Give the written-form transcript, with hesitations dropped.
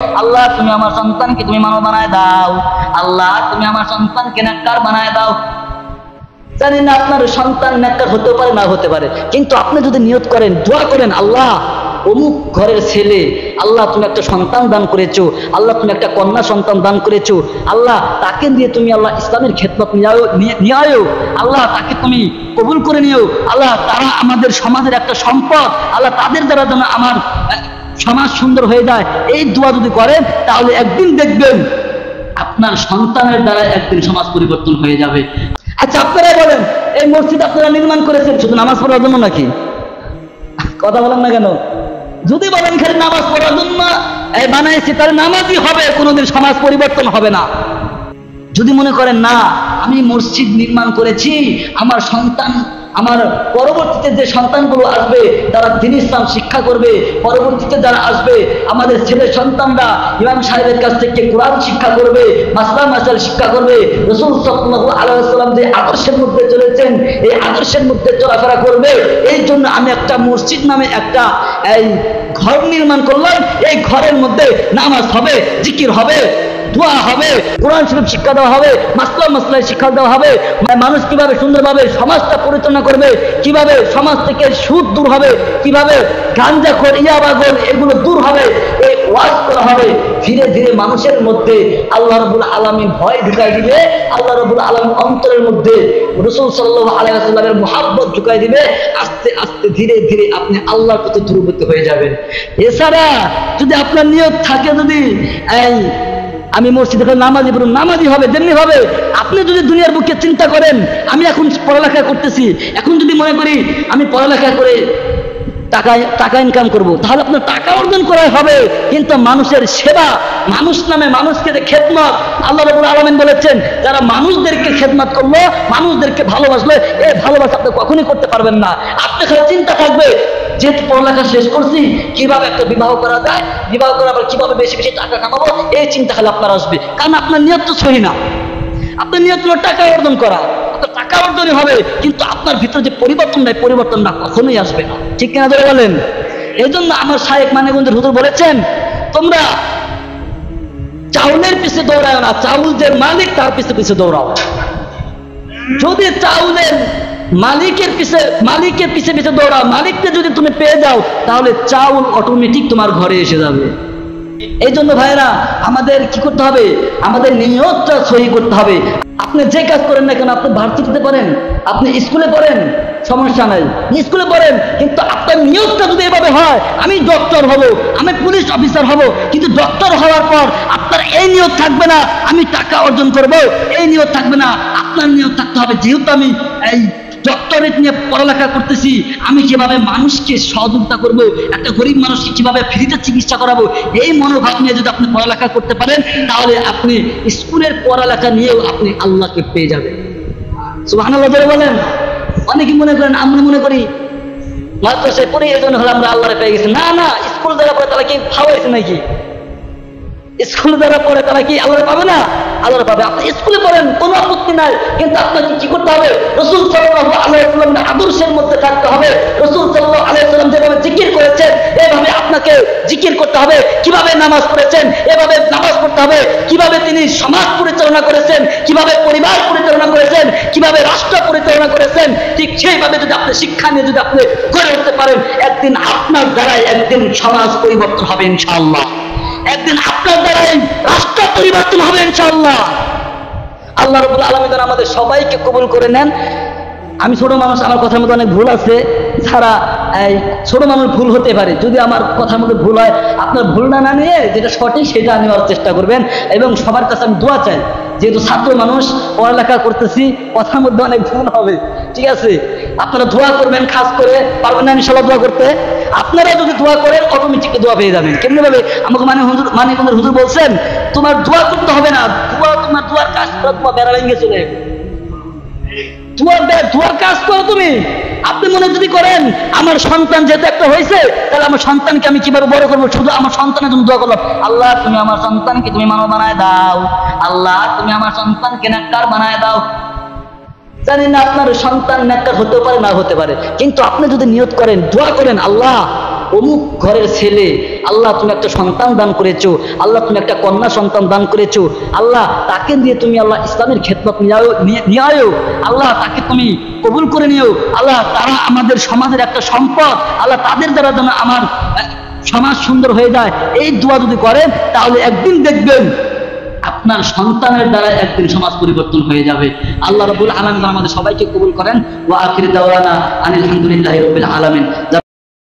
আল্লাহ তুমি আমার সন্তানকে তুমি মানব বানায় দাও, আল্লাহ তুমি আমার সন্তানকে নেককার বানায় দাও। জানি না আপনার সন্তান নেককার হতে পারে না হতে পারে, কিন্তু আপনি যদি নিয়ত করেন, দোয়া করেন, আল্লাহ অমুক ঘরের ছেলে, আল্লাহ তুমি একটা সন্তান দান করেছো, আল্লাহ তুমি একটা কন্যা সন্তান দান করেছো, আল্লাহ তাকে দিয়ে তুমি আল্লাহ ইসলামের খেদমত নিয়ে আয়ো, আল্লাহ তাকে তুমি কবুল করে নিও, আল্লাহ তারা আমাদের সমাজের একটা সম্পদ, আল্লাহ তাদের দ্বারা যেন আমার সমাজ সুন্দর হয়ে যায়। এই দোয়া যদি করেন তাহলে একদিন দেখবেন আপনার সন্তানের দ্বারা একদিন সমাজ পরিবর্তন হয়ে যাবে। আচ্ছা আপনারা বলেন, এই মসজিদ আপনারা নির্মাণ করেছেন শুধু নামাজ পড়ার জন্য নাকি? কথা বলেন না কেন? যদি বলেন খালি নামাজ পড়ার জন্য বানাইছি, তাহলে নামাজই হবে, কোনোদিন সমাজ পরিবর্তন হবে না। যদি মনে করেন না আমি মসজিদ নির্মাণ করেছি, আমার সন্তান, আমার পরবর্তীতে যে সন্তানগুলো আসবে তারা দ্বীন ইসলাম শিক্ষা করবে, পরবর্তীতে যারা আসবে আমাদের ছেলে সন্তানরা ইমাম সাহেবের কাছ থেকে কোরআন শিক্ষা করবে, মাসলা মাসাইল শিক্ষা করবে, রাসূল সাল্লাল্লাহু আলাইহি ওয়াসাল্লাম যে আদর্শের মধ্যে চলেছেন এই আদর্শের মধ্যে চলাফেরা করবে, এই জন্য আমি একটা মসজিদ নামে একটা এই ঘর নির্মাণ করলাম। এই ঘরের মধ্যে নামাজ হবে, জিকির হবে, দোয়া হবে, কোরআন শরীফ শিক্ষা দেওয়া হবে, মাসলায় শিক্ষা দেওয়া হবে, মানুষ কিভাবে সুন্দরভাবে সমাজটা পরিচালনা করবে, কিভাবে সমাজ থেকে সুদ দূর হবে, কিভাবে গাঞ্জাখোর, ইয়াবাখোর এগুলো দূর হবে, এই ওয়াজ করা হবে। ধীরে ধীরে মানুষের মধ্যে আল্লাহ রাব্বুল আলামিন ভয় ঢুকাই দিবে, আল্লাহ রাব্বুল আলামিন অন্তরের মধ্যে রাসূল সাল্লাল্লাহু আলাইহি ওয়াসাল্লামের মুহাব্বত ঢুকাই দিবে। আস্তে আস্তে ধীরে ধীরে আপনি আল্লাহর প্রতি দূরবর্তী হয়ে যাবেন। এছাড়া যদি আপনার নিয়ত থাকে যদি আমি মসজিদে নামাজি পড়ুন, নামাজি হবে, যেমনি হবে। আপনি যদি দুনিয়ার বুকে চিন্তা করেন আমি এখন পড়ালেখা করতেছি, এখন যদি মনে করি আমি পড়ালেখা করে টাকা ইনকাম করব, তাহলে আপনার টাকা অর্জন করাই হবে, কিন্তু মানুষের সেবা, মানুষ নামে মানুষকে যে খেদমত, আল্লাহ রাব্বুল আলামিন বলেছেন যারা মানুষদেরকে খেদমত করলো, মানুষদেরকে ভালোবাসলো, এই ভালোবাসা আপনি কখনই করতে পারবেন না। আপনার খালি চিন্তা থাকবে যেহেতু পড়ালেখা শেষ করছি কিভাবে একটা বিবাহ করা যায়, বিবাহ করার পর কিভাবে বেশি বেশি টাকা কামাবো, এই চিন্তা খালি আপনার আসবে। কারণ আপনার নিয়ত তো সহি না, আপনার নিয়ত হলো টাকা অর্জন করা, আপনার টাকা অর্জনই হবে, কিন্তু আপনার ভিতরে যে পরিবর্তনটা কখনোই আসবে না। ঠিক কিনা ধরে বলেন? এই জন্য আমার শায়েখ মানিকগঞ্জের হুজুর বলেছেন তোমরা চাউলের পিছে দৌড়াও না, চাউল যে মালিক তার পিছে পিছে দৌড়াও। যদি চাউলের মালিকের পিছে পিছে দৌড়াও, মালিককে যদি তুমি পেয়ে যাও তাহলে চাউল অটোমেটিক তোমার ঘরে এসে যাবে। এই জন্য ভাইরা আমাদের কি করতে হবে? আমাদের নিয়তটা সহি করতে হবে। আপনি যে কাজ করেন না কেন, আপনি ভার্সিটিতে পড়েন, আপনি স্কুলে পড়েন, সমস্যা নাই, স্কুলে পড়েন, কিন্তু আপনার নিয়তটা যদি এভাবে হয় আমি ডক্টর হব, আমি পুলিশ অফিসার হব, কিন্তু ডক্টর হওয়ার পর আপনার এই নিয়ত থাকবে না আমি টাকা অর্জন করব, এই নিয়ত থাকবে না। আপনার নিয়ত থাকতে হবে যেহেতু আমি এই ডক্টরেট নিয়ে পড়ালেখা করতেছি, আমি কিভাবে মানুষকে সহযোগিতা করব, একটা গরিব মানুষকে কিভাবে ফ্রিতে চিকিৎসা করাবো, এই মনোভাব নিয়ে যদি আপনি পড়ালেখা করতে পারেন তাহলে আপনি স্কুলের পড়ালেখা নিয়েও আপনি আল্লাহকে পেয়ে যাবেন। সুবহানাল্লাহ বলেন। অনেকে মনে করেন, আমরা মনে করি মাদ্রাসায় পড়ে এই জন্য হলে আমরা আল্লাহরে পেয়ে গেছি। না না, স্কুল যারা পড়ে তারা কি খাওয়াইছে নাকি? স্কুলে যারা পড়ে তারা কি আল্লাহরে পাবে না? আল্লাহরে পাবে। আপনি স্কুলে পড়েন, কোনো আপত্তি নাই, কিন্তু আপনাকে কি করতে হবে? রাসূল সাল্লাল্লাহু আলাইহি ওয়াসাল্লামের আদর্শের মধ্যে থাকতে হবে। রাসূল সাল্লাল্লাহু আলাইহি ওয়াসাল্লাম যেভাবে জিকির করেছেন এভাবে আপনাকে জিকির করতে হবে। কিভাবে নামাজ পড়েছেন এভাবে নামাজ পড়তে হবে। কিভাবে তিনি সমাজ পরিচালনা করেছেন, কিভাবে পরিবার পরিচালনা করেছেন, কিভাবে রাষ্ট্র পরিচালনা করেছেন, ঠিক সেইভাবে যদি আপনি শিক্ষা নিয়ে যদি আপনি গড়ে উঠতে পারেন, একদিন আপনার দ্বারাই একদিন সমাজ পরিবর্তন হবে ইনশাআল্লাহ। একদিন আপনার দ্বারাই রাষ্ট্র পরিবর্তন হবে ইনশাআল্লাহ। আল্লাহ রাব্বুল আলামিন আমাদের সবাইকে কবুল করে নেন। আমি ছোট মানুষ, আমার কথার মধ্যে অনেক ভুল আছে, যারা ছোট মানুষ ভুল হতে পারে, যদি আমার কথার মধ্যে ভুল হয় আপনার ভুলটা না নিয়ে যেটা সঠিক সেটা নেওয়ার চেষ্টা করবেন। এবং সবার কাছে আমি দোয়া চাই, যেহেতু ছাত্র মানুষ পড়ালেখা করতেছি, কথার মধ্যে অনেক ভুল হবে, ঠিক আছে? আপনারা দোয়া করবেন, খাস করে পারবেন না ইনশাআল্লাহ দোয়া করতে? আপনারা যদি দোয়া করেন অটোমেটিক দোয়া পেয়ে যাবেন। কেমনি ভাবে? আমাকে মানিকগঞ্জের হুজুর বলছেন তোমার দোয়া করতে হবে না, তোমার দোয়ার কাজ করো, তোমার বেড়া ভেঙে চলে দোয়ার কাজ করো তুমি। আপনি মনে যদি করেন আমার সন্তান যেহেতু একটা হয়েছে তাহলে আমার সন্তানকে আমি কিভাবে বড় করবো, শুধু আমার সন্তানের জন্য দোয়া করলাম, আল্লাহ তুমি আমার সন্তানকে তুমি মানব বানায় দাও, আল্লাহ তুমি আমার সন্তানকে নেককার বানায় দাও। জানি না আপনার সন্তান নেককার হতে পারে না হতে পারে, কিন্তু আপনি যদি নিয়ত করেন, দোয়া করেন, আল্লাহ অমুক ঘরের ছেলে, আল্লাহ তুমি একটা সন্তান দান করেছো, আল্লাহ তুমি একটা কন্যা সন্তান দান করেছো, আল্লাহ তাকে দিয়ে তুমি আল্লাহ ইসলামের খেদমত নিয়ে আয়ো, আল্লাহ তাকে তুমি কবুল করে নিও, আল্লাহ তারা আমাদের সমাজের একটা সম্পদ, আল্লাহ তাদের দ্বারা যেন আমার সমাজ সুন্দর হয়ে যায়। এই দোয়া যদি করেন তাহলে একদিন দেখবেন আপনার সন্তানের দ্বারা একদিন সমাজ পরিবর্তন হয়ে যাবে। আল্লাহ রাব্বুল আলামিন আমাদের সবাইকে কবুল করেন। ওয়া আখিরু দাওয়ানা আনিল হামদুলিল্লাহি রাব্বিল আলামিন।